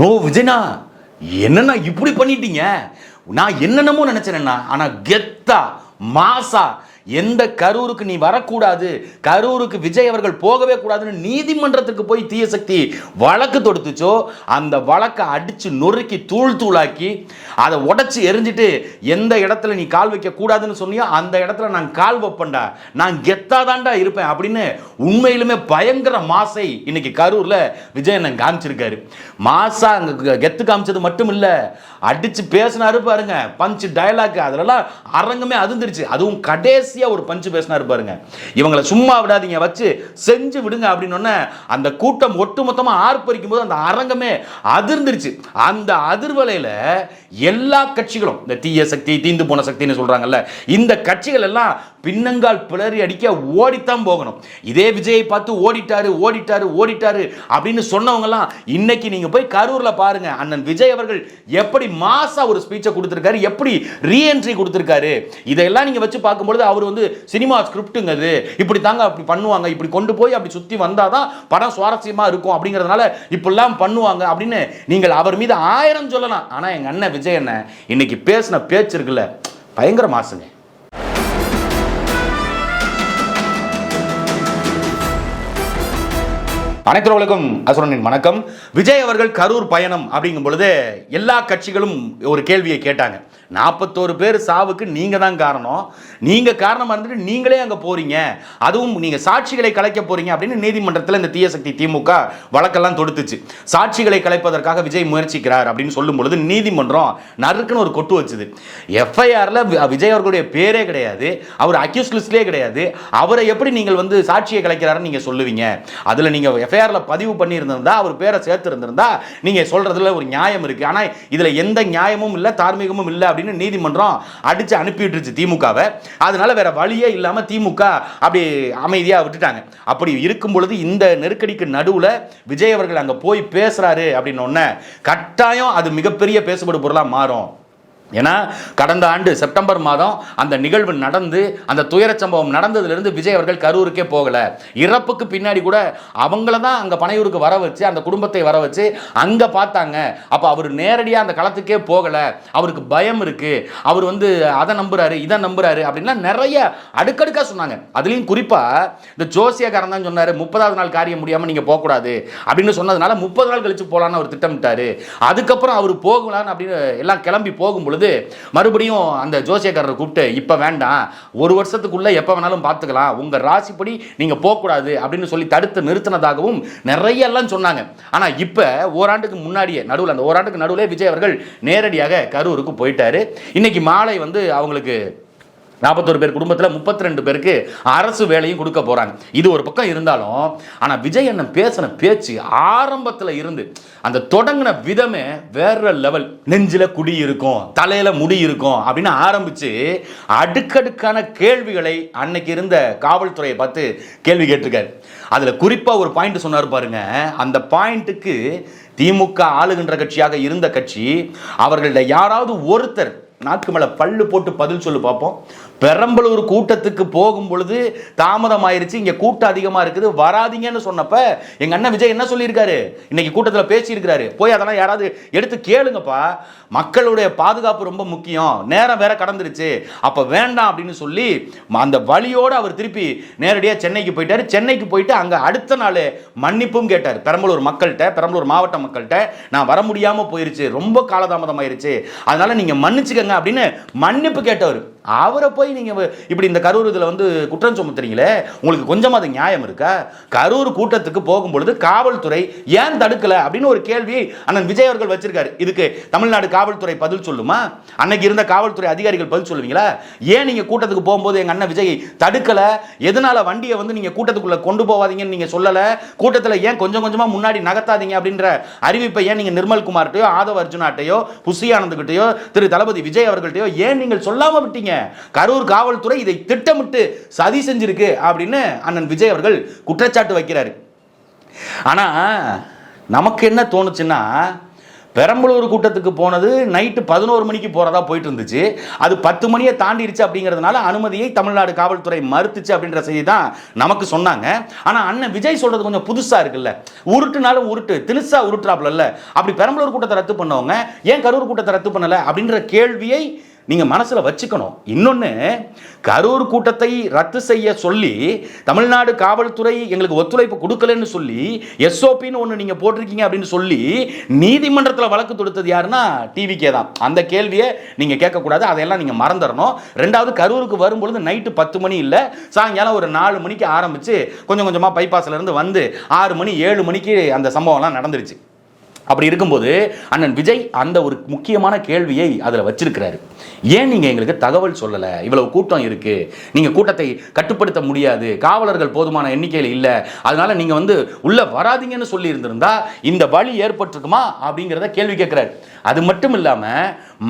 No விஜய்னா, என்னன்னா இப்படி பண்ணிட்டீங்க? நான் என்னென்னமோ நினைச்சேன்னா, ஆனா கெத்தா மாசா எந்த கரூருக்கு நீ வரக்கூடாது, கரூருக்கு விஜய் அவர்கள் போகவே கூடாதுன்னு நீதிமன்றத்துக்கு போய் தீய சக்தி வழக்கு தொடுத்துச்சோ, அந்த வழக்கை அடிச்சு நொறுக்கி தூள் தூளாக்கி அதை உடைச்சு எரிஞ்சிட்டு எந்த இடத்துல நீ கால் வைக்க கூடாதுன்னு சொன்னியோ அந்த இடத்துல நான் கால் வைப்பேன்டா, நான் கெத்தாதான்டா இருப்பேன் அப்படின்னு உண்மையிலுமே பயங்கர மாசை இன்னைக்கு கரூர்ல விஜய் அண்ணன் காமிச்சிருக்காரு. மாசா அங்க கெத்து காமிச்சது மட்டும் இல்ல, அடிச்சு பேசினாரு பாருங்க, பஞ்ச் டயலாக், அதுலலாம் அரங்கமே அதிர்ந்துருச்சு. அதுவும் கடைசியா ஒரு பஞ்ச் பேசினாரு பாருங்க, இவங்களை சும்மா விடாதீங்க, வச்சு செஞ்சு விடுங்க அப்படின்னு அந்த கூட்டம் ஒட்டுமொத்தமா ஆர்ப்பரிக்கும் போது அந்த அரங்கமே அதிர்ந்துருச்சு. அந்த அதிர்வலையில எல்லா கட்சிகளும், இந்த தீய சக்தி தீந்து போன சக்தின்னு சொல்றாங்கல்ல, இந்த கட்சிகள் எல்லாம் பின்னங்கால் பிளறி அடிக்க ஓடித்தான் போகணும். இதே விஜயை பார்த்து ஓடிட்டாரு ஓடிட்டாரு ஓடிட்டாரு அப்படின்னு சொன்னவங்க எல்லாம் இன்னைக்கு நீங்க போய் கரூர்ல பாருங்க, அண்ணன் விஜய் அவர்கள் எப்படி மாசா ஒரு ஸ்பீச்சை கொடுத்திருக்காரு, எப்படி ரீஎன்ட்ரி கொடுத்திருக்காரு. இதெல்லாம் நீங்க வச்சு பார்க்கும்போது அவர் வந்து சினிமா ஸ்கிரிப்டுங்க, அது இப்படி தாங்க அப்படி பண்ணுவாங்க, இப்படி கொண்டு போய் அப்படி சுத்தி வந்தாதான் படம் சுவாரஸ்யமா இருக்கும் அப்படிங்கிறதுனால இப்படிலாம் பண்ணுவாங்க அப்படின்னு நீங்கள் அவர் மீது 1000 சொல்லலாம். ஆனா எங்க அண்ணன் விஜய் அண்ணன் இன்னைக்கு பேசின பேச்சு இருக்குல்ல, பயங்கர மாசுங்க. அனைத்துவர்களுக்கும் அசுரனின் வணக்கம். விஜய் அவர்கள் கரூர் பயணம் அப்படிங்கும் பொழுது எல்லா கட்சிகளும் ஒரு கேள்வியை கேட்டாங்க. 41 பேர் சாவுக்கு நீங்க தான் காரணம், நீங்க காரணமா இருந்துட்டு நீங்களே அங்க போறீங்க, அதுவும் நீங்க சாட்சிகளை கலைக்க போறீங்க அப்படின்னு நீதிமன்றத்தில் இந்த தீய சக்தி திமுக வழக்கெல்லாம் தொடுத்துச்சு. சாட்சிகளை கலைப்பதற்காக விஜய் முயற்சிக்கிறார் அப்படின்னு சொல்லும் பொழுது நீதிமன்றம் நறுக்குன்னு ஒரு கொட்டு வச்சுது. எஃப்ஐஆர்ல விஜய் அவர்களுடைய பேரே கிடையாது, அவர் அக்யூஸ் லிஸ்ட்லேயே கிடையாது, அவரை எப்படி நீங்கள் வந்து சாட்சியை கலைக்கிறாருன்னு நீங்க சொல்லுவீங்க? அதுல நீங்க எஃப்ஐஆர்ல பதிவு பண்ணி இருந்திருந்தா, அவர் பேரை சேர்த்து இருந்திருந்தா நீங்க சொல்றதுல ஒரு நியாயம் இருக்கு. ஆனா இதுல எந்த நியாயமும் இல்ல, தார்மீகமும் இல்ல அப்படின்னு நீதிமன்றம் அடிச்சு அனுப்பிட்டுருச்சு திமுகவை. அதனால வேற வழியே இல்லாம திமுக அப்படி அமைதியா விட்டுட்டாங்க. அப்படி இருக்கும் பொழுது இந்த நெருக்கடிக்கு நடுவுல விஜய் அவர்கள் அங்க போய் பேசுறாரு அப்படின்னு ஒண்ணு கட்டாயம் அது மிகப்பெரிய பேசுபடு பொருளா மாறும். ஏன்னா கடந்த ஆண்டு செப்டம்பர் மாதம் அந்த நிகழ்வு நடந்து அந்த துயர சம்பவம் நடந்ததிலிருந்து விஜய் அவர்கள் கரூருக்கே போகல. இறப்புக்கு பின்னாடி கூட அவங்கள தான் அங்க பனையூருக்கு வர வச்சு, அந்த குடும்பத்தை வர வச்சு அங்க பார்த்தாங்க. அப்ப அவர் நேரடியாக அந்த களத்துக்கே போகல, அவருக்கு பயம் இருக்கு, அவர் வந்து அதை நம்புறாரு இதை நம்புறாரு அப்படின்லாம் நிறைய அடுக்கடுக்கா சொன்னாங்க. அதுலயும் குறிப்பா இந்த ஜோசியக்காரன் தான் சொன்னாரு, 30வது நாள் காரியம் முடியாம நீங்க போகக்கூடாது அப்படின்னு சொன்னதுனால 30 நாள் கழிச்சு போலான்னு அவர் திட்டமிட்டாரு. அதுக்கப்புறம் அவர் போகலான்னு அப்படின்னு எல்லாம் கிளம்பி போகும்பொழுது மறுபடியும் அந்த ஜோசியக்காரரை கூப்பிட்டு, இப்ப வேண்டாம், ஒரு வருஷத்துக்குள்ள எப்ப வேணாலும் பார்த்துக்கலாம், உங்க ராசிப்படி நீங்க போக கூடாது அப்படின்னு சொல்லி தடுத்து நிறுத்தினதாகவும் நிறைய எல்லாம் சொன்னாங்க. ஆனா இப்ப ஓராண்டுக்கு முன்னாடியே நடுவில், அந்த ஓராண்டுக்கு நடுவில் விஜய் அவர்கள் நேரடியாக கரூருக்கு போயிட்டாரு. இன்னைக்கு மாலை வந்து அவங்களுக்கு 41 பேர் குடும்பத்தில் 32 பேருக்கு அரசு வேலையும் கொடுக்க போறாங்க. இது ஒரு பக்கம் இருந்தாலும், ஆனா விஜய் அண்ணன் பேசின பேச்சு ஆரம்பத்தில் இருந்து அந்த தொடங்கின விதமே வேற லெவல். நெஞ்சில குடி இருக்கும், தலையில முடி இருக்கும் அப்படின்னு ஆரம்பிச்சு அடுக்கடுக்கான கேள்விகளை அன்னைக்கு இருந்த காவல்துறையை பார்த்து கேள்வி கேட்டிருக்காரு. அதுல குறிப்பா ஒரு பாயிண்ட் சொன்னார் பாருங்க, அந்த பாயிண்ட்டுக்கு திமுக ஆளுகின்ற கட்சியாக இருந்த கட்சி அவர்கள யாராவது ஒருத்தர் நாக்கு மேல பல்லு போட்டு பதில் சொல்லு பார்ப்போம். பெரம்பலூர் கூட்டத்துக்கு போகும் பொழுது தாமதம் ஆயிருச்சு, இங்க கூட்டம் அதிகமா இருக்குது, வராதிங்கன்னு சொன்னப்ப எங்க அண்ணன் விஜய் என்ன சொல்லியிருக்காரு, இன்னைக்கு கூட்டத்தில் பேசி இருக்கிறாரு, போய் அதெல்லாம் யாராவது எடுத்து கேளுங்கப்பா, மக்களுடைய பாதுகாப்பு ரொம்ப முக்கியம், நேரம் வேற கடந்துருச்சு, அப்ப வேண்டாம் அப்படின்னு சொல்லி அந்த வழியோடு அவர் திருப்பி நேரடியாக சென்னைக்கு போயிட்டாரு. சென்னைக்கு போயிட்டு அங்க அடுத்த நாள் மன்னிப்பும் கேட்டார் பெரம்பலூர் மக்கள்கிட்ட, பெரம்பலூர் மாவட்ட மக்கள்கிட்ட, நான் வர முடியாம போயிருச்சு, ரொம்ப காலதாமதம் ஆயிருச்சு, அதனால நீங்க மன்னிச்சுக்கங்க அப்படின்னு மன்னிப்பு கேட்டவர். அவரை போய் நீங்க இப்படி இந்த கரூர் இதுல வந்து குற்றம் சுமத்துறீங்களே, உங்களுக்கு கொஞ்சமாவது நியாயம் இருக்கா? கரூர் கூட்டத்துக்கு போகும்பொழுது காவல்துறை ஏன் தடுக்கல அப்படின்னு ஒரு கேள்வி அண்ணன் விஜய் அவர்கள் வச்சிருக்காரு. இதுக்கு தமிழ்நாடு காவல்துறை பதில் சொல்லுமா? அன்னைக்கு இருந்த காவல்துறை அதிகாரிகள் பதில் சொல்லுவீங்களா? ஏன் நீங்க கூட்டத்துக்கு போகும்போது எங்க அண்ணன் விஜய் தடுக்கல? எதனால வண்டியை வந்து நீங்க கூட்டத்துக்குள்ள கொண்டு போவாதீங்கன்னு நீங்க சொல்லல? கூட்டத்தில் ஏன் கொஞ்சம் கொஞ்சமா முன்னாடி நகர்த்தாதீங்க அப்படின்ற அறிவிப்பை ஏன் நீங்க நிர்மல் குமார்ட்டையோ, ஆதவ அர்ஜுனாட்டையோ, புசி ஆனந்த் கிட்டையோ, திரு தளபதி விஜய் அவர்கள்ட்டையோ ஏன் நீங்கள் சொல்லாம விட்டீங்க? கரூர் காவல்துறை இதை திட்டமிட்டு சதி செஞ்சிருக்கு அப்படின்னு அண்ணன் விஜய் அவர்கள் குற்றச்சாட்டு வைக்கிறாரு. ஆனா நமக்கு என்ன தோணுச்சுன்னா, பெரம்பலூர் கூட்டத்துக்கு போனது நைட்டு 11 மணிக்கு போறதா போயிட்டு இருந்துச்சு. அது 10 மணியை தாண்டிடுச்சு அப்படிங்கிறதுனால அனுமதியை தமிழ்நாடு காவல்துறை மறுத்துச்சு அப்படின்ற செய்தி தான் நமக்கு சொன்னாங்க. ஆனா அண்ணன் விஜய் சொல்றது கொஞ்சம் புதுசா இருக்குல்ல. உருட்டுனாலும் உருட்டு தினுசா உருட்டுறாப்ல. அப்படி பெரம்பலூர் கூட்டத்தை ரத்து பண்ணவங்க ஏன் கரூர் கூட்டத்தை ரத்து பண்ணல அப்படின்ற கேள்வியை நீங்க மனசுல வச்சுக்கணும். இன்னொன்னு, கரூர் கூட்டத்தை ரத்து செய்ய சொல்லி தமிழ்நாடு காவல்துறை எங்களுக்கு ஒத்துழைப்பு கொடுக்கலன்னு சொல்லி எஸ்ஓபின்னு ஒன்று நீங்க போட்டிருக்கீங்க அப்படின்னு சொல்லி நீதிமன்றத்தில் வழக்கு தொடுத்தது யாருன்னா டிவிகே தான். அந்த கேள்வியை நீங்க கேட்கக்கூடாது, அதையெல்லாம் நீங்க மறந்துடணும். ரெண்டாவது, கரூருக்கு வரும்பொழுது நைட்டு 10 மணி இல்லை, சாயங்காலம் ஒரு 4 மணிக்கு ஆரம்பிச்சு கொஞ்சம் கொஞ்சமா பைபாஸ்ல இருந்து வந்து 6 மணி 7 மணிக்கு அந்த சம்பவம்லாம் நடந்துருச்சு. அப்படி இருக்கும்போது அண்ணன் விஜய் அந்த ஒரு முக்கியமான கேள்வியை அதில் வச்சிருக்கிறாரு. ஏன் நீங்க எங்களுக்கு தகவல் சொல்லல? இவ்வளவு கூட்டம் இருக்கு, நீங்க கூட்டத்தை கட்டுப்படுத்த முடியாது, காவலர்கள் போதுமான எண்ணிக்கையில் இல்லை, அதனால நீங்க உள்ள வராதீங்கன்னு சொல்லி இருந்திருந்தா இந்த வழி ஏற்பட்டிருக்குமா அப்படிங்கிறத கேள்வி கேட்கிறாரு. அது மட்டும் இல்லாம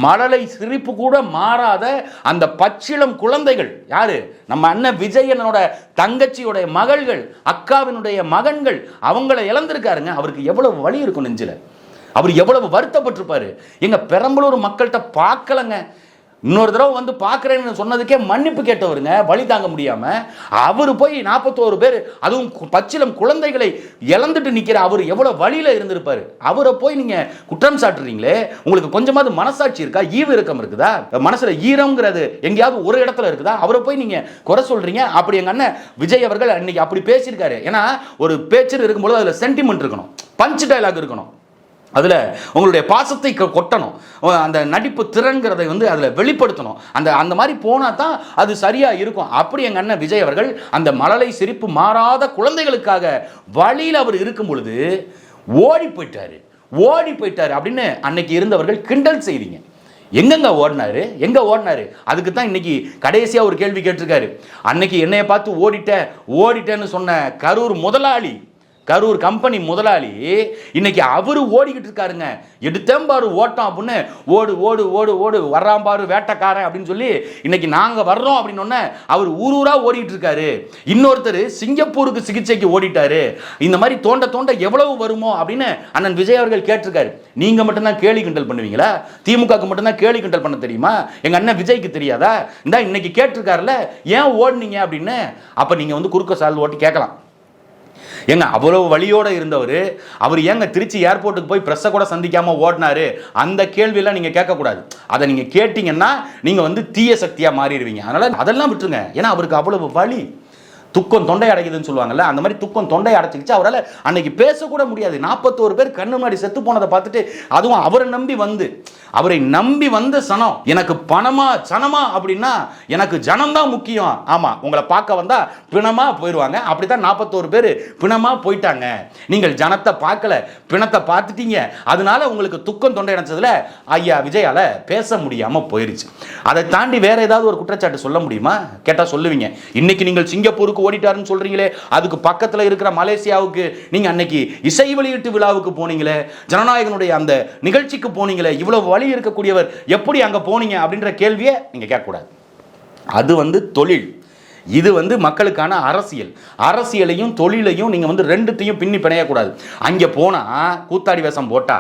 மழலை சிரிப்பு கூட மாறாத அந்த பச்சிளம் குழந்தைகள் யாரு? நம்ம அண்ணன் விஜயனோட தங்கச்சியோட மகள்கள், அக்காவினுடைய மகன்கள், அவங்களை இழந்திருக்காருங்க. அவருக்கு எவ்வளவு வலி இருக்கும் நெஞ்சில, அவர் எவ்வளவு வருத்தப்பட்டிருப்பாரு. எங்க பெரம்பலூர் மக்கள்கிட்ட பார்க்கலங்க, இன்னொரு தடவை பார்க்குறேன்னு சொன்னதுக்கே மன்னிப்பு கேட்டவருங்க, வழி தாங்க முடியாம அவர் போய் 41 பேர், அதுவும் பச்சிலம் குழந்தைகளை இழந்துட்டு நிற்கிற அவர் எவ்வளவு வழியில இருந்திருப்பாரு. அவரை போய் நீங்க குற்றம் சாட்டுறீங்களே, உங்களுக்கு கொஞ்சமாவது மனசாட்சி இருக்கா? ஈவு இரக்கம் இருக்குதா? மனசுல ஈரம்ங்கிறது எங்கேயாவது ஒரு இடத்துல இருக்குதா? அவரை போய் நீங்க குறை சொல்றீங்க. அப்படி எங்க அண்ணன் விஜய் அவர்கள் அன்னைக்கு அப்படி பேசியிருக்காரு. ஏன்னா ஒரு பேச்சு இருக்கும்போது அதுல சென்டிமெண்ட் இருக்கணும், பஞ்ச் டயலாக் இருக்கணும், அதில் உங்களுடைய பாசத்தை கொட்டணும், அந்த நடிப்பு திறன்கிறதை அதில் வெளிப்படுத்தணும். அந்த மாதிரி போனால் தான் அது சரியாக இருக்கும். அப்படி எங்கள் அண்ணன் விஜய் அவர்கள் அந்த மழலை சிரிப்பு மாறாத குழந்தைகளுக்காக வழியில் அவர் இருக்கும் பொழுது ஓடி போயிட்டாரு அப்படின்னு அன்னைக்கு இருந்தவர்கள் கிண்டல் செய்தீங்க. எங்க ஓடினாரு? அதுக்கு தான் இன்னைக்கு கடைசியா ஒரு கேள்வி கேட்டிருக்காரு. அன்னைக்கு என்னைய பார்த்து ஓடிட்டேன்னு சொன்ன கரூர் கம்பெனி முதலாளி இன்னைக்கு அவரு ஓடிக்கிட்டு இருக்காருங்க. எடுத்தேம்பாரு ஓட்டம் அப்படின்னு ஓடு வர்றாம்பாரு வேட்டக்காரன் அப்படின்னு சொல்லி இன்னைக்கு நாங்க வர்றோம் அப்படின்னு அவர் ஊரூரா ஓடிட்டு இருக்காரு. இன்னொருத்தர் சிங்கப்பூருக்கு சிகிச்சைக்கு ஓடிட்டாரு. இந்த மாதிரி தோண்ட எவ்வளவு வருமோ அப்படின்னு அண்ணன் விஜய் அவர்கள் கேட்டிருக்காரு. நீங்க மட்டும்தான் கேலி கிண்டல் பண்ணுவீங்களா? திமுக மட்டும்தான் கேலி கிண்டல் பண்ண தெரியுமா? எங்க அண்ணன் விஜய்க்கு தெரியாதா? இந்த இன்னைக்கு கேட்டிருக்காருல, ஏன் ஓடுனீங்க அப்படின்னு. அப்ப நீங்க குறுக்க சால் ஓட்டி கேட்கலாம், ஏங்க அவ்வளவு வழியோட இருந்தவர் அவர் ஏங்க திருச்சி ஏர்போர்ட்டுக்கு போய் பிரஸ்ஸை கூட சந்திக்காம ஓடினாரு? அந்த கேள்வியெல்லாம் நீங்க கேட்கக்கூடாது. அதை நீங்க கேட்டீங்கன்னா நீங்க தீய சக்தியா மாறிடுவீங்க. அதனால அதெல்லாம் விட்டுருங்க. ஏன்னா அவருக்கு அவ்வளவு வலி, துக்கம் தொண்டை அடைக்குதுன்னு சொல்லுவாங்கல்ல, அந்த மாதிரி துக்கம் தொண்டை அடைச்சிக்கிச்சு. அவரால் அன்னைக்கு பேசக்கூட முடியாது. 41 பேர் கண்ணு முன்னாடி செத்து போனதை பார்த்துட்டு, அதுவும் அவரை நம்பி வந்த சனம், எனக்கு பணமா சனமா அப்படின்னா எனக்கு ஜனம்தான் முக்கியம். ஆமா, உங்களை பார்க்க வந்தா பிணமா போயிடுவாங்க. அப்படித்தான் 41 பேர் பிணமா போயிட்டாங்க. நீங்கள் ஜனத்தை பார்க்கல, பிணத்தை பார்த்துட்டீங்க. அதனால உங்களுக்கு துக்கம் தொண்டை அடைச்சதுல ஐயா விஜயால பேச முடியாம போயிருச்சு. அதை தாண்டி வேற ஏதாவது ஒரு குற்றச்சாட்டு சொல்ல முடியுமா? கேட்டா சொல்லுவீங்க. இன்னைக்கு நீங்கள் சிங்கப்பூருக்கு ஓடிட்டாருன்னு சொல்றீங்களே, அதுக்கு பக்கத்துல இருக்கிற மலேசியாவுக்கு நீங்க அன்னைக்கு இசை வெளியீட்டு விழாவுக்கு போனீங்களே, ஜனநாயகனுடைய அந்த நிகழ்ச்சிக்கு போனீங்களே, இவ்வளவு வழி இருக்கக்கூடியவர் எப்படி அங்க போனீங்க அப்படின்ற கேள்வியை நீங்க கேட்கக்கூடாது. அது தொழில், இது மக்களுக்கான அரசியலையும் தொழிலையும் நீங்க ரெண்டுத்தையும் பின்னி பிணையக்கூடாது. அங்க போனா கூத்தாடி வேஷம் போட்டா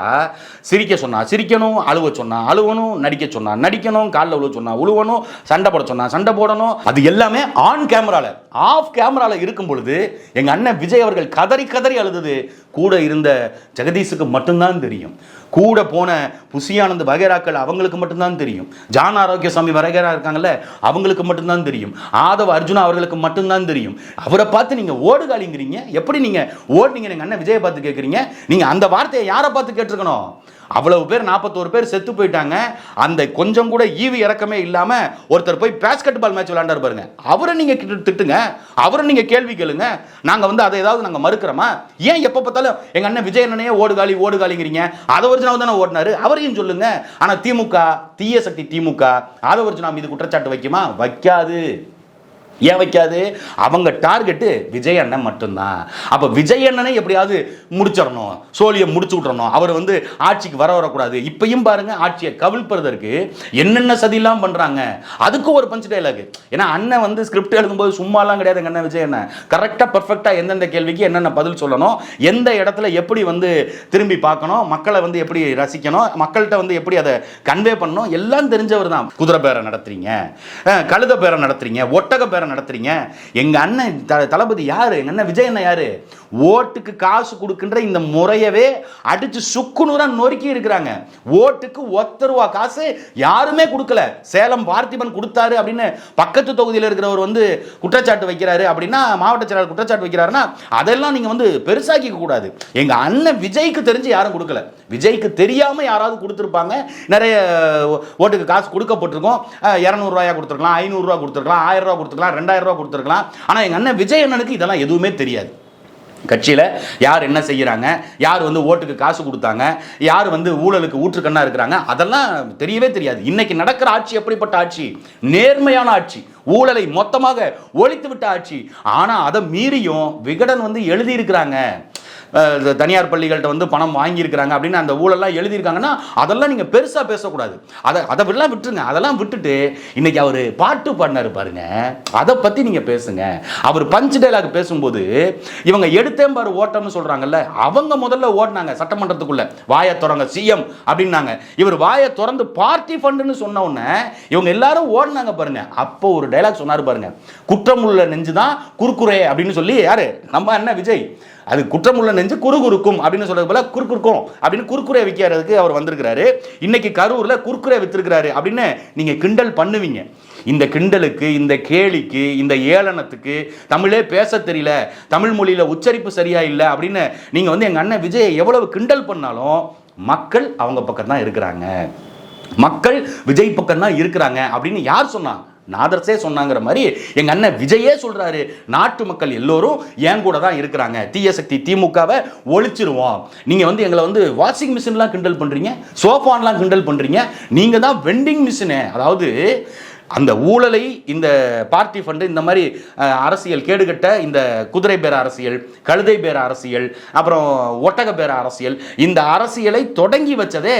சிரிக்க சொன்னா சிரிக்கணும், அழுவ சொன்னா அழுவணும், நடிக்க சொன்னா நடிக்கணும், காலில் உழுவ சொன்னா உழுவணும், சண்டை போட சொன்னா சண்டை போடணும். அது எல்லாமே ஆன் கேமரால. ஆஃப் கேமரால இருக்கும் பொழுது எங்க அண்ணன் விஜய் அவர்கள் கதறி அழுதது கூட இருந்த ஜெகதீஷுக்கு மட்டும்தான் தெரியும். கூட போன புசியானந்த் வகைராக்கள் அவங்களுக்கு மட்டும்தான் தெரியும். ஜான் ஆரோக்கியசாமி வகைரா இருக்காங்கல்ல, அவங்களுக்கு மட்டும்தான் தெரியும். ஆதவ அர்ஜுனா அவர்களுக்கு மட்டும்தான் தெரியும். அவரை பார்த்து நீங்க ஓடுகாலிங்கிறீங்க. எப்படி நீங்க ஓடுனீங்க? எங்க அண்ணன் விஜயை பார்த்து கேட்குறீங்க. நீங்க அந்த வார்த்தையை யாரை பார்த்து கேட்டிருக்கணும்? அவ்வளவு பேர் 41 பேர் செத்து போயிட்டாங்க. அந்த கொஞ்சம் கூட ஈவு இறக்கமே இல்லாம ஒருத்தர் போய் பேஸ்கெட் பால் மேட்ச் விளையாண்டாரு பாருங்க, அவரை நீங்க திட்டுங்க, அவரை நீங்க கேள்வி கேளுங்க. நாங்க அதை ஏதாவது நாங்க மறுக்கிறோமா? ஏன் எப்ப பார்த்தாலும் எங்க அண்ணன் விஜய் அண்ணனையே ஓடுகாலிங்கிறீங்க? ஆதவர்ஜுனாவை தானே ஓடினாரு, அவரையும் சொல்லுங்க. ஆனா திமுக, தீய சக்தி திமுக ஆதவர்ஜுனா மீது குற்றச்சாட்டு வைக்குமா? வைக்காது. ஏன் வைக்காது? அவங்க டார்கெட்டு விஜய் அண்ணன் மட்டும்தான். அப்ப விஜய் அண்ணனை எப்படியாவது முடிச்சிடணும், சோழியை முடிச்சு விட்டுறணும், அவர் வந்து ஆட்சிக்கு வரக்கூடாது. இப்பயும் பாருங்க, ஆட்சியை கவிழ்ப்பதற்கு என்னென்ன சதியெல்லாம் பண்றாங்க. அதுக்கு ஒரு பஞ்ச் டைலாக். ஏன்னா அண்ணன் வந்து ஸ்கிரிப்ட் எழுதும்போது சும்மாலாம் கிடையாது. அண்ணன் விஜய் அண்ணன் கரெக்டா பெர்ஃபெக்டா எந்தெந்த கேள்விக்கு என்னென்ன பதில் சொல்லணும், எந்த இடத்துல எப்படி வந்து திரும்பி பார்க்கணும், மக்களை வந்து எப்படி ரசிக்கணும், மக்கள்கிட்ட வந்து எப்படி அதை கன்வே பண்ணணும், எல்லாம் தெரிஞ்சவர் தான். குதிரை பேரை நடத்துறீங்க, கழுத பேரை நடத்துறீங்க, ஒட்டக பேரை நடத்துறீங்க. எங்க அண்ணன் தளபதி யாரு? எங்க அண்ணன் விஜய் அண்ணன் யாரு? ஓட்டுக்கு காசு கொடுக்கின்ற இந்த முறையவே அடிச்சு சுக்குநூறா நொறுக்கி இருக்கிறாங்க. ஓட்டுக்கு ₹1 காசு யாருமே கொடுக்கல. சேலம் பார்த்திபன் கொடுத்தாரு அப்படின்னு பக்கத்து தொகுதியில் இருக்கிறவர் வந்து குற்றச்சாட்டு வைக்கிறாரு அப்படின்னா, மாவட்ட செயலாளர் குற்றச்சாட்டு வைக்கிறாருன்னா, அதெல்லாம் நீங்க வந்து பெருசாக்கிக்க கூடாது. எங்க அண்ணன் விஜய்க்கு தெரிஞ்சு யாரும் கொடுக்கல. விஜய்க்கு தெரியாம யாராவது கொடுத்திருப்பாங்க. நிறைய ஓட்டுக்கு காசு கொடுக்கப்பட்டிருக்கும். ₹200 கொடுத்துருக்கலாம், ₹500 கொடுத்துருக்கலாம், ₹1000 கொடுத்துருக்கலாம், ₹2000 கொடுத்துருக்கலாம். ஆனா எங்க அண்ணன் விஜய் அண்ணனுக்கு இதெல்லாம் எதுவுமே தெரியாது. கட்சியில் யார் என்ன செய்கிறாங்க, யார் வந்து ஓட்டுக்கு காசு கொடுத்தாங்க, யார் வந்து ஊழலுக்கு ஊற்றுக்கண்ணா இருக்கிறாங்க, அதெல்லாம் தெரியவே தெரியாது. இன்னைக்கு நடக்கிற ஆட்சி எப்படிப்பட்ட ஆட்சி? நேர்மையான ஆட்சி, ஊழலை மொத்தமாக ஒழித்து விட்ட ஆட்சி. ஆனால் அதை மீறியும் விகடன் வந்து எழுதியிருக்கிறாங்க, தனியார் பள்ளிகள்கிட்ட வந்து பணம் வாங்கியிருக்கிறாங்க அப்படின்னு அந்த ஊழல்லாம் எழுதியிருக்காங்கன்னா, அதெல்லாம் நீங்கள் பெருசாக பேசக்கூடாது. அதெல்லாம் விட்டுருங்க. அதெல்லாம் விட்டுட்டு இன்னைக்கு அவர் பாட்டு பாடினாரு பாருங்க, அதை பற்றி நீங்கள் பேசுங்க. அவர் பஞ்ச் டைலாக் பேசும்போது இவங்க எடுத்தேன் பாரு ஓட்டம்னு சொல்கிறாங்கல்ல, அவங்க முதல்ல ஓடினாங்க சட்டமன்றத்துக்குள்ள, வாயை திறங்க சிஎம் அப்படின்னாங்க. இவர் வாயை திறந்து பார்ட்டி ஃபண்டுன்னு சொன்ன உடனே இவங்க எல்லாரும் ஓடினாங்க பாருங்க. அப்போ ஒரு டைலாக் சொன்னார் பாருங்க, குற்றமுள்ள நெஞ்சு தான் குறுக்குறே அப்படின்னு சொல்லி, யாரு? நம்ம என்ன விஜய். அது குற்றமுள்ள நெஞ்சு குறுகுறுக்கும் அப்படின்னு சொல்றது போல குறுக்குறுக்கும் அப்படின்னு குறுக்குறே விற்கிறதுக்கு அவர் வந்திருக்கிறாரு. இன்னைக்கு கரூர்ல குறுக்குறே வித்திருக்கிறாரு அப்படின்னு நீங்க கிண்டல் பண்ணுவீங்க. இந்த கிண்டலுக்கு, இந்த கேலிக்கு, இந்த ஏளனத்துக்கு தமிழே பேச தெரியல, தமிழ் மொழியில உச்சரிப்பு சரியா இல்லை அப்படின்னு நீங்க வந்து எங்க அண்ணன் விஜய் எவ்வளவு கிண்டல் பண்ணாலும் மக்கள் அவங்க பக்கம் தான் இருக்கிறாங்க, மக்கள் விஜய் பக்கம் தான் இருக்கிறாங்க அப்படின்னு யார் சொன்னாங்க? நாதர்ஸே சொன்னாங்கிற மாதிரி எங்க அண்ணன் விஜயே சொல்றாரு, நாட்டு மக்கள் எல்லோரும் என் கூட தான் இருக்கிறாங்க, தீய சக்தி திமுகவை ஒழிச்சிருவோம். நீங்க வந்து எங்களை வந்து வாஷிங் மிஷின்லாம் கிண்டல் பண்றீங்க, சோஃபான்லாம் கிண்டல் பண்றீங்க, நீங்க தான் வெண்டிங் மிஷினு. அதாவது அந்த ஊழலை, இந்த பார்ட்டி ஃபண்டு, இந்த மாதிரி அரசியல் கேடுகட்ட இந்த குதிரை பேர அரசியல், கழுதை பேர அரசியல், அப்புறம் ஒட்டக பேர அரசியல், இந்த அரசியலை தொடங்கி வச்சதே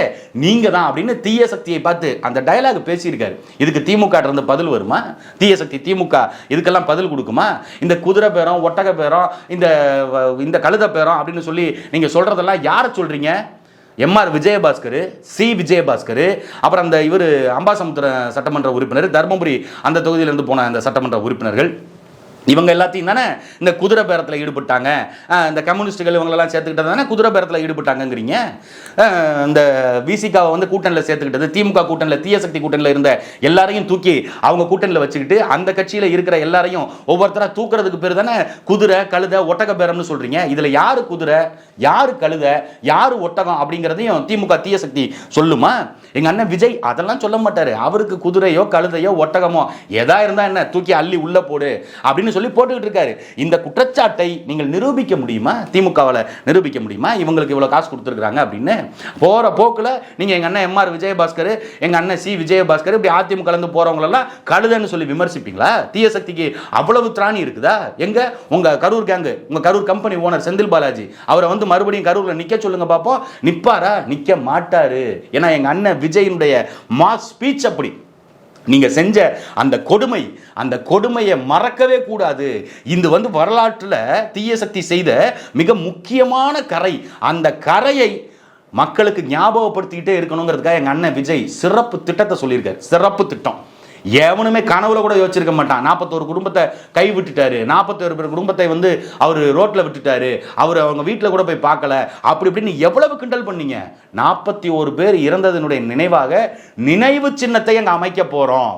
நீங்க தான் அப்படின்னு தீய சக்தியை பார்த்து அந்த டயலாக் பேசியிருக்காரு. இதுக்கு திமுக இருந்து பதில் வருமா? தீய சக்தி திமுக இதுக்கெல்லாம் பதில் கொடுக்குமா? இந்த குதிரை பேரம், ஒட்டக பேரம், இந்த கழுத பேரம் அப்படின்னு சொல்லி நீங்க சொல்றதெல்லாம் யாரை சொல்றீங்க? எம்ஆர் விஜயபாஸ்கர், சி விஜயபாஸ்கர், அப்புறம் அந்த இவர் அம்பாசமுத்திர சட்டமன்ற உறுப்பினர், தர்மபுரி அந்த தொகுதியிலிருந்து போன அந்த சட்டமன்ற உறுப்பினர்கள், இவங்க எல்லாத்தையும் தானே இந்த குதிரை பேரத்தில் ஈடுபட்டாங்க. இந்த கம்யூனிஸ்டுகள் இவங்களெல்லாம் சேர்த்துக்கிட்டது தானே குதிரை பேரத்தில் ஈடுபட்டாங்கங்கிறீங்க. இந்த விசிகாவை வந்து கூட்டணியில் சேர்த்துக்கிட்டது, திமுக கூட்டணியில், தீய சக்தி கூட்டணியில் இருந்த எல்லாரையும் தூக்கி அவங்க கூட்டணியில் வச்சுக்கிட்டு அந்த கட்சியில் இருக்கிற எல்லாரையும் ஒவ்வொருத்தராக தூக்குறதுக்கு பேர் தானே குதிரை, கழுத, ஒட்டக பேரம்னு சொல்றீங்க. இதில் யாரு குதிரை, யாரு கழுத, யாரு ஒட்டகம் அப்படிங்கிறதையும் திமுக தீய சக்தி சொல்லுமா? எங்க அண்ணன் விஜய் அதெல்லாம் சொல்ல மாட்டாரு. அவருக்கு குதிரையோ கழுதையோ ஒட்டகமோ எதா இருந்தா என்ன, தூக்கி அள்ளி உள்ள போடு அப்படின்னு சொல்லி போட்டுக்கிட்டு இருக்காரு. இந்த குற்றச்சாட்டை நீங்கள் நிரூபிக்க முடியுமா? திமுகவால நிரூபிக்க முடியுமா இவங்களுக்கு இவ்வளவு காசு கொடுத்துருக்காங்க அப்படின்னு? போற போக்குல நீங்க எங்க அண்ணன் எம்ஆர் விஜயபாஸ்கர், எங்க அண்ணன் சி விஜயபாஸ்கர், இப்படி அதிமுக கலந்து போறவங்க எல்லாம் கழுதைன்னு சொல்லி விமர்சிப்பீங்களா? தீய சக்திக்கு அவ்வளவு திராணி இருக்குதா? எங்க உங்க கரூர் கேங்கு, உங்க கரூர் கம்பெனி ஓனர் செந்தில் பாலாஜி, அவரை வந்து மறுபடியும் கரூர்ல நிக்க சொல்லுங்க பாப்போம். நிப்பாரா? நிக்க மாட்டாரு. ஏன்னா எங்க அண்ணன் விஜயினுடைய மாஸ் ஸ்பீச் அப்படி. நீங்க செஞ்ச அந்த கொடுமை, அந்த கொடுமையை மறக்கவே கூடாது. இது வந்து வரலாற்றுல தீய சக்தி செய்த மிக முக்கியமான கரை. அந்த கரையை மக்களுக்கு ஞாபகப்படுத்திக்கிட்டே இருக்கணுங்கிறதுக்காக எங்க அண்ணன் விஜய் சிறப்பு திட்டத்தை சொல்லியிருக்காரு. சிறப்பு திட்டம் எவனுமே கனவுல கூட யோசிச்சிருக்க மாட்டான். 41 குடும்பத்தை கை விட்டுட்டாரு, 41 பேர் குடும்பத்தை வந்து அவர் ரோட்ல விட்டுட்டாரு, அவர் அவங்க வீட்டில் கூட போய் பார்க்கல, அப்படி இப்படின்னு எவ்வளவு கிண்டல் பண்ணீங்க. 41 பேர் இறந்ததனுடைய நினைவாக நினைவு சின்னத்தை அங்கே அமைக்க போறோம்.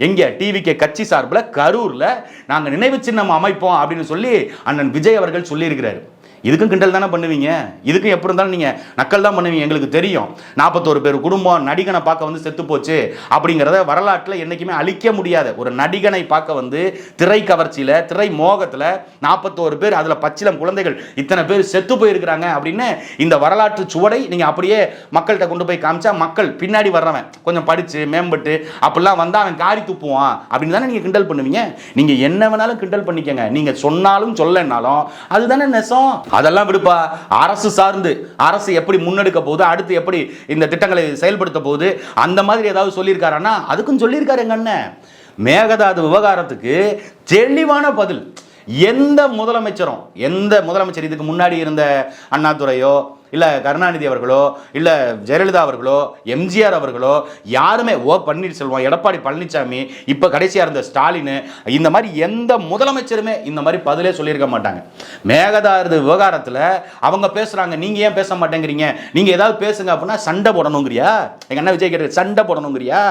எங்க டிவிகே கட்சி சார்பில் கரூர்ல நாங்கள் நினைவு சின்னம் அமைப்போம் அப்படின்னு சொல்லி அண்ணன் விஜய் அவர்கள் சொல்லியிருக்கிறாரு. இதுக்கும் கிண்டல் தானே பண்ணுவீங்க, இதுக்கும் எப்படி இருந்தாலும் நீங்கள் நக்கல் தான் பண்ணுவீங்க. எங்களுக்கு தெரியும் 41 பேர் குடும்பம் நடிகனை பார்க்க வந்து செத்து போச்சு அப்படிங்கிறத வரலாற்றில் என்றைக்குமே அழிக்க முடியாத ஒரு நடிகனை பார்க்க வந்து திரை கவர்ச்சியில் திரை மோகத்தில் 41 பேர் அதில் பச்சிலம் குழந்தைகள் இத்தனை பேர் செத்து போயிருக்கிறாங்க அப்படின்னு இந்த வரலாற்று சுவடை நீங்கள் அப்படியே மக்கள்கிட்ட கொண்டு போய் காமிச்சா மக்கள் பின்னாடி வர்றவன் கொஞ்சம் படித்து மேம்பட்டு அப்படிலாம் வந்து அவன் காரி துப்புவான் அப்படின்னு தானே நீங்கள் கிண்டல் பண்ணுவீங்க. நீங்கள் என்ன வேணாலும் கிண்டல் பண்ணிக்கங்க, நீங்கள் சொன்னாலும் சொல்லனாலும் அதுதானே நெசம். அதெல்லாம் விடுப்பா, அரசு சார்ந்து அரசு எப்படி முன்னெடுக்க போகுது, அடுத்து எப்படி இந்த திட்டங்களை செயல்படுத்த போகுது அந்த மாதிரி ஏதாவது சொல்லியிருக்காருன்னா அதுக்கும் சொல்லியிருக்காரு எங்க அண்ணன். மேகதாது விவகாரத்துக்கு தெளிவான பதில் எந்த முதலமைச்சர் இதுக்கு முன்னாடி இருந்த அண்ணாதுரையோ இல்லை கருணாநிதி அவர்களோ இல்லை ஜெயலலிதா அவர்களோ எம்ஜிஆர் அவர்களோ யாருமே, ஓ பன்னீர்செல்வம், எடப்பாடி பழனிசாமி, இப்போ கடைசியாக இருந்த ஸ்டாலின், இந்த மாதிரி எந்த முதலமைச்சருமே இந்த மாதிரி பதிலே சொல்லியிருக்க மாட்டாங்க. மேகதாது விவகாரத்தில் அவங்க பேசுகிறாங்க, நீங்கள் ஏன் பேச மாட்டேங்கிறீங்க, நீங்கள் ஏதாவது பேசுங்க அப்படின்னா சண்டை போடணுங்கிறியா? எங்கள் அண்ணன் விஜய் கேட்டு சண்டை போடணுங்கிறியா?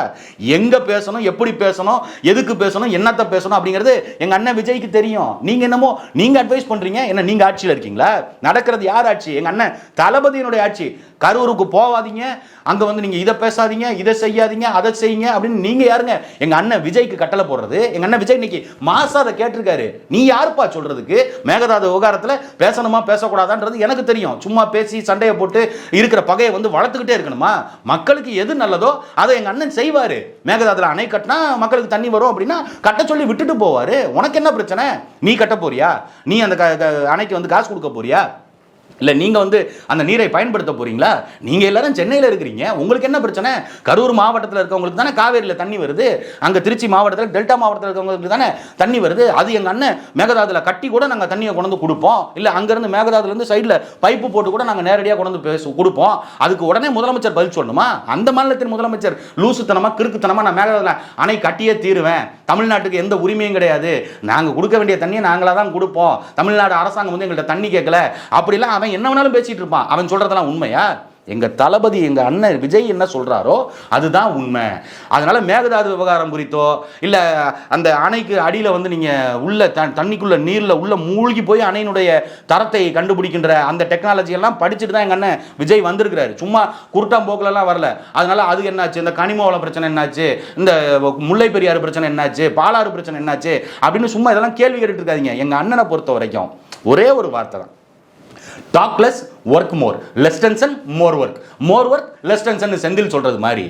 எங்கே பேசணும், எப்படி பேசணும், எதுக்கு பேசணும், என்னத்தை பேசணும் அப்படிங்கிறது எங்கள் அண்ணன் விஜய்க்கு தெரியும். நீங்கள் என்னமோ நீங்கள் அட்வைஸ் பண்ணுறீங்க, என்ன நீங்கள் ஆட்சியில் இருக்கீங்களா? நடக்கிறது யார் ஆட்சி? எங்கள் அண்ணன் தளபதியினுடைய ஆட்சி. கரூருக்கு போவாதீங்க, அங்க வந்து நீங்க இதை பேசாதீங்க, இதை செய்யாதீங்க, அதை செய்யுங்க அப்படின்னு நீங்க யாருங்க எங்க அண்ணன் விஜய்க்கு கட்டளை போடுறது? எங்க அண்ணன் விஜய் இன்னைக்கு மாசா அதை கேட்டிருக்காரு. நீ யாருப்பா சொல்றதுக்கு மேகதாது விவகாரத்துல பேசணுமா பேசக்கூடாதான்றது எனக்கு தெரியும். சும்மா பேசி சண்டையை போட்டு இருக்கிற பகையை வந்து வளர்த்துக்கிட்டே இருக்கணுமா? மக்களுக்கு எது நல்லதோ அதை எங்க அண்ணன் செய்வாரு. மேகதாதுல அணை கட்டினா மக்களுக்கு தண்ணி வரும் அப்படின்னா கட்ட சொல்லி விட்டுட்டு போவாரு. உனக்கு என்ன பிரச்சனை? நீ கட்ட போறியா? நீ அந்த அணைக்கு வந்து காசு கொடுக்க போறியா? இல்லை நீங்கள் வந்து அந்த நீரை பயன்படுத்த போறீங்களா? நீங்கள் எல்லாரும் சென்னையில் இருக்கிறீங்க, உங்களுக்கு என்ன பிரச்சனை? கரூர் மாவட்டத்தில் இருக்கவங்களுக்கு தானே காவேரியில் தண்ணி வருது, அங்கே திருச்சி மாவட்டத்தில் டெல்டா மாவட்டத்தில் இருக்கவங்களுக்கு தானே தண்ணி வருது. அது எங்கள் அண்ணன் மேகதாதுல கட்டி கூட நாங்கள் தண்ணியை கொண்டு கொடுப்போம். இல்லை அங்கேருந்து மேகதாதுலேருந்து சைடில் பைப்பு போட்டு கூட நாங்கள் நேரடியாக கொண்டு கொடுப்போம். அதுக்கு உடனே முதலமைச்சர் பதில் சொல்லணுமா? அந்த மாநிலத்தின் முதலமைச்சர் லூசுத்தனமாக கிறுக்குத்தனமாக நான் மேகதாதுல அணை கட்டியே தீருவேன், தமிழ்நாட்டுக்கு எந்த உரிமையும் கிடையாது, நாங்கள் கொடுக்க வேண்டிய தண்ணியை நாங்களாக தான் கொடுப்போம், தமிழ்நாடு அரசாங்கம் வந்து எங்கள்கிட்ட தண்ணி கேட்கல அப்படிலாம் அவன் என்ன வேணாலும் பேசிட்டு இருப்பான். அவன் சொல்றதெல்லாம் உண்மையா? எங்க தளபதி எங்க அண்ணன் விஜய் என்ன சொல்றாரோ அதுதான் உண்மை. அதனால மேகதாது விவகாரம் குறித்தோ இல்ல அந்த அணைக்கு அடியில வந்து நீங்க உள்ள தண்ணிக்குள்ள நீர்ல உள்ள மூழ்கி போய் அணையினுடைய தரத்தை கண்டுபிடிக்கின்ற அந்த டெக்னாலஜி எல்லாம் படிச்சுட்டு தான் எங்க அண்ணன் விஜய் வந்திருக்கிறாரு. சும்மா குருட்டாம் போக்குல எல்லாம் வரல. அதனால அது என்னாச்சு, இந்த கனிமவள பிரச்சனை என்னாச்சு, இந்த முல்லை பெரியாறு பிரச்சனை என்னாச்சு, பாலாறு பிரச்சனை என்னாச்சு அப்படின்னு சும்மா இதெல்லாம் கேள்வி கேட்டுட்டு இருக்காதீங்க. எங்க அண்ணனை பொறுத்த வரைக்கும் ஒரே ஒரு வார்த்தை தான், talk less work more, less tension more work, more work less tension. Senthil சொல்றது மாதிரி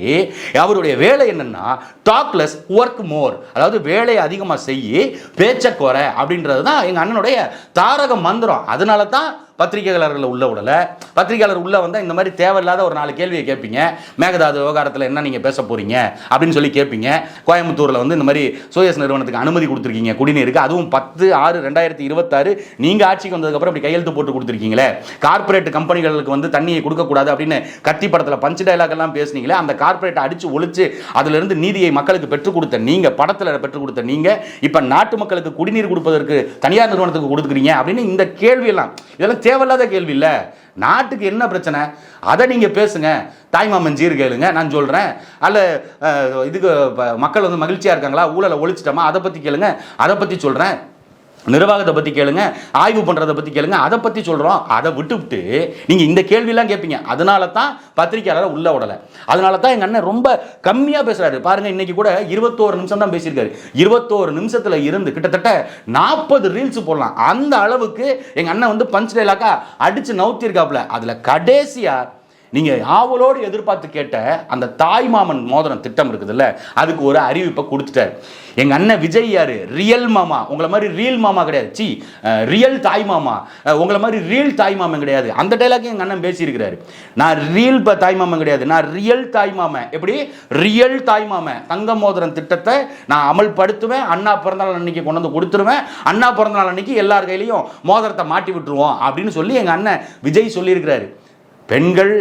அவருடைய வேலை என்னன்னா டாக் லெஸ் ஒர்க் மோர், அதாவது வேலையை அதிகமாக செய்யி பேச்ச குறை அப்படின்றது தான் எங்க அண்ணனுடைய தாரக மந்திரம். அதனால தான் பத்திரிகையாளர்கள் உள்ள விடல. பத்திரிகையாளர் உள்ள வந்தால் இந்த மாதிரி தேவையில்லாத ஒரு 4 கேள்வியை கேட்பீங்க. மேகதாது விவகாரத்தில் என்ன நீங்கள் பேச போறீங்க அப்படின்னு சொல்லி கேட்பீங்க. கோயம்புத்தூரில் வந்து இந்த மாதிரி சோயஸ் நிறுவனத்துக்கு அனுமதி கொடுத்துருக்கீங்க குடிநீருக்கு, அதுவும் 10/6/2026 நீங்கள் ஆட்சிக்கு வந்ததுக்கப்புறம் அப்படி கையெழுத்து போட்டு கொடுத்துருக்கீங்களே. கார்பரேட் கம்பெனிகளுக்கு வந்து தண்ணியை கொடுக்கக்கூடாது அப்படின்னு கத்தி படத்தில் பஞ்சு டைலாக் எல்லாம் பேசுனீங்களே, அந்த கார்பரேட்டை அடிச்சு ஒழிச்சு அதிலிருந்து நீதியை மக்களுக்கு பெற்றுக் கொடுத்த நீங்க, படத்தில் பெற்றுக் கொடுத்த நீங்க, இப்போ நாட்டு மக்களுக்கு குடிநீர் கொடுப்பதற்கு தனியார் நிறுவனத்துக்கு கொடுக்குறீங்க அப்படின்னு இந்த கேள்வி எல்லாம் இதெல்லாம் தேவையில்லாத கேள்வி இல்லை. நாட்டுக்கு என்ன பிரச்சனை அதை நீங்க பேசுங்க. தாய்மாமன் ஜீர் கேளுங்க, நான் சொல்றேன். அல்ல இதுக்கு மக்கள் வந்து மகிழ்ச்சியா இருக்காங்களா, ஊழலை ஒழிச்சிட்டோமா அதை பத்தி கேளுங்க, அதை பத்தி சொல்றேன். நிர்வாகத்தை பற்றி கேளுங்க, ஆய்வு பண்ணுறதை பற்றி கேளுங்க, அதை பற்றி சொல்கிறோம். அதை விட்டுவிட்டு நீங்கள் இந்த கேள்வியெல்லாம் கேட்பீங்க. அதனால தான் பத்திரிகையாளரை உள்ள விடலை. அதனால தான் எங்கள் அண்ணன் ரொம்ப கம்மியாக பேசுகிறாரு. பாருங்கள், இன்னைக்கு கூட 21 நிமிஷம் தான் பேசியிருக்காரு. 21 நிமிஷத்தில் இருந்து கிட்டத்தட்ட 40 ரீல்ஸ் போடலாம். அந்த அளவுக்கு எங்கள் அண்ணன் வந்து பஞ்ச் டைலாக்கா அடித்து நவுத்திருக்காப்புல. அதில் கடைசியாக நீங்கள் ஆவலோடு எதிர்பார்த்து கேட்ட அந்த தாய்மாமன் மோதிரம் திட்டம் இருக்குதுல்ல, அதுக்கு ஒரு அறிவிப்பை கொடுத்துட்டார். எங்கள் அண்ணன் விஜய் யாரு? ரியல் மாமா. உங்களை மாதிரி ரீல் மாமா கிடையாது, ரியல் தாய் மாமா. உங்களை மாதிரி ரீல் தாய் மாமன் கிடையாது. அந்த டைலாக் எங்கள் அண்ணன் பேசியிருக்கிறாரு. நான் ரீல் தாய் மாமன் கிடையாது, நான் ரியல் தாய் மாமன். எப்படி ரியல் தாய் மாமன்? தங்க மோதிரம் திட்டத்தை நான் அமல்படுத்துவேன், அண்ணா பிறந்தநாள் அன்னைக்கு கொண்டு வந்து கொடுத்துருவேன், அண்ணா பிறந்தநாள் அன்னைக்கு எல்லார் கையிலையும் மோதிரத்தை மாட்டி விட்டுருவோம் அப்படின்னு சொல்லி எங்கள் அண்ணன் விஜய் சொல்லியிருக்கிறாரு. பெண்கள்,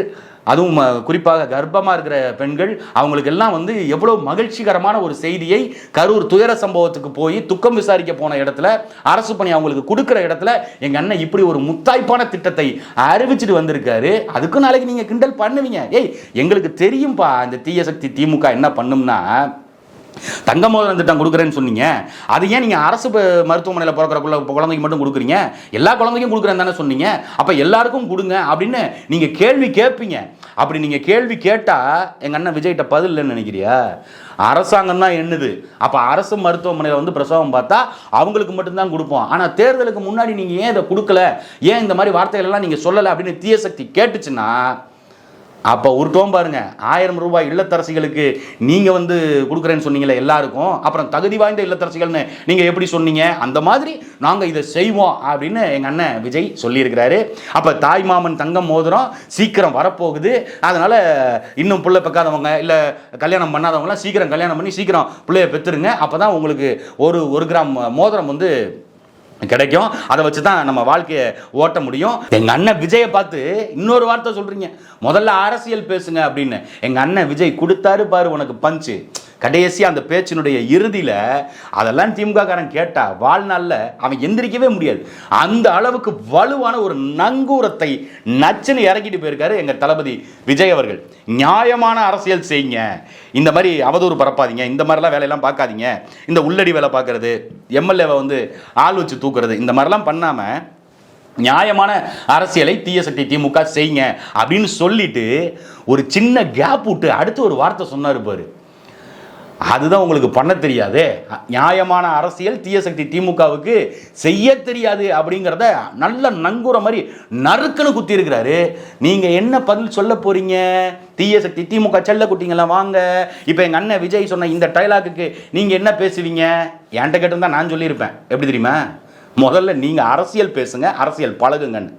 அதுவும் குறிப்பாக கர்ப்பமாக இருக்கிற பெண்கள், அவங்களுக்கு எல்லாம் வந்து எவ்வளோ மகிழ்ச்சிகரமான ஒரு செய்தியை கரூர் துயர சம்பவத்துக்கு போய் துக்கம் விசாரிக்க போன இடத்துல, அரசு பணி அவங்களுக்கு கொடுக்குற இடத்துல எங்கள் அண்ணன் இப்படி ஒரு முத்தாய்ப்பான திட்டத்தை அறிவிச்சுட்டு வந்திருக்காரு. அதுக்கும் நாளைக்கு நீங்கள் கிண்டல் பண்ணுவீங்க. ஏய், எங்களுக்கு தெரியும்பா இந்த தீய சக்தி திமுக என்ன பண்ணும்னா, தங்க மோதிரம் திட்டம் கொடுக்குறேன்னு சொன்னீங்க, அது ஏன் நீங்கள் அரசு மருத்துவமனையில் பிறக்கிற குழந்தைக்கு மட்டும் கொடுக்குறீங்க? எல்லா குழந்தைக்கும் கொடுக்குறேன்னு தானே சொன்னீங்க. அப்போ எல்லாருக்கும் கொடுங்க அப்படின்னு நீங்கள் கேள்வி கேட்பீங்க. அப்படி நீங்கள் கேள்வி கேட்டால் எங்கள் அண்ணன் விஜய்கிட்ட பதில் இல்லைன்னு நினைக்கிறியா? அரசாங்கம் தான் எண்ணுது. அப்போ அரசு மருத்துவமனையில் வந்து பிரசவம் பார்த்தா அவங்களுக்கு மட்டும்தான் கொடுப்போம். ஆனால் தேர்தலுக்கு முன்னாடி நீங்கள் ஏன் இதை கொடுக்கல, ஏன் இந்த மாதிரி வார்த்தைகள் எல்லாம் நீங்கள் சொல்லலை அப்படின்னு தீய சக்தி கேட்டுச்சுன்னா அப்போ உருட்டோம் பாருங்க. 1000 ரூபாய் இல்லத்தரசிகளுக்கு நீங்கள் வந்து கொடுக்குறேன்னு சொன்னீங்களே எல்லாருக்கும், அப்புறம் தகுதி வாய்ந்த இல்லத்தரசிகள்னு நீங்கள் எப்படி சொன்னீங்க? அந்த மாதிரி நாங்கள் இதை செய்வோம் அப்படின்னு எங்கள் அண்ணன் விஜய் சொல்லியிருக்கிறாரு. அப்போ தாய்மாமன் தங்கம் மோதிரம் சீக்கிரம் வரப்போகுது. அதனால் இன்னும் பிள்ளை பெக்காதவங்க இல்லை கல்யாணம் பண்ணாதவங்களாம் சீக்கிரம் கல்யாணம் பண்ணி சீக்கிரம் பிள்ளைய பெற்றுருங்க. அப்போ தான் உங்களுக்கு ஒரு கிராம் மோதிரம் வந்து கிடைக்கும். அதை வச்சு தான் நம்ம வாழ்க்கையை ஓட்ட முடியும். எங்கள் அண்ணன் விஜயை பார்த்து இன்னொரு வார்த்தை சொல்கிறீங்க, முதல்ல அரசியல் பேசுங்க அப்படின்னு. எங்கள் அண்ணன் விஜய் கொடுத்தாரு பாரு உனக்கு பஞ்சு. கடைசியாக அந்த பேச்சினுடைய இறுதியில் அதெல்லாம் திமுக காரன் கேட்டா வாழ்நாளில் அவன் எந்திரிக்கவே முடியாது. அந்த அளவுக்கு வலுவான ஒரு நங்கூரத்தை நச்சுன்னு இறக்கிட்டு போயிருக்காரு எங்கள் தளபதி விஜய் அவர்கள். நியாயமான அரசியல் செய்யுங்க, இந்த மாதிரி அவதூறு பரப்பாதீங்க, இந்த மாதிரிலாம் வேலையெல்லாம் பார்க்காதீங்க. இந்த உள்ளடி வேலை பார்க்கறது, எம்எல்ஏவை வந்து ஆள் வச்சு தூக்குறது, இந்த மாதிரிலாம் பண்ணாமல் நியாயமான அரசியலை தீய சக்தி திமுக செய்யுங்க அப்படின்னு சொல்லிட்டு ஒரு சின்ன கேப் விட்டு அடுத்து ஒரு வார்த்தை சொன்னார் பாரு. அதுதான் உங்களுக்கு பண்ண தெரியாது. நியாயமான அரசியல் தீய சக்தி திமுகவுக்கு செய்ய தெரியாது அப்படிங்கிறத நல்ல நங்கூர மாதிரி நறுக்குன்னு குத்தி இருக்கிறாரு. நீங்க என்ன பதில் சொல்ல போறீங்க? தீய சக்தி திமுக செல்ல குட்டிங்களா வாங்க. இப்போ எங்க அண்ணன் விஜய் சொன்ன இந்த டைலாக்கு நீங்க என்ன பேசுவீங்க? என்கிட்ட கேட்டிருந்தா நான் சொல்லியிருப்பேன். எப்படி தெரியுமா? முதல்ல நீங்க அரசியல் பேசுங்க, அரசியல் பழகுங்கன்னு.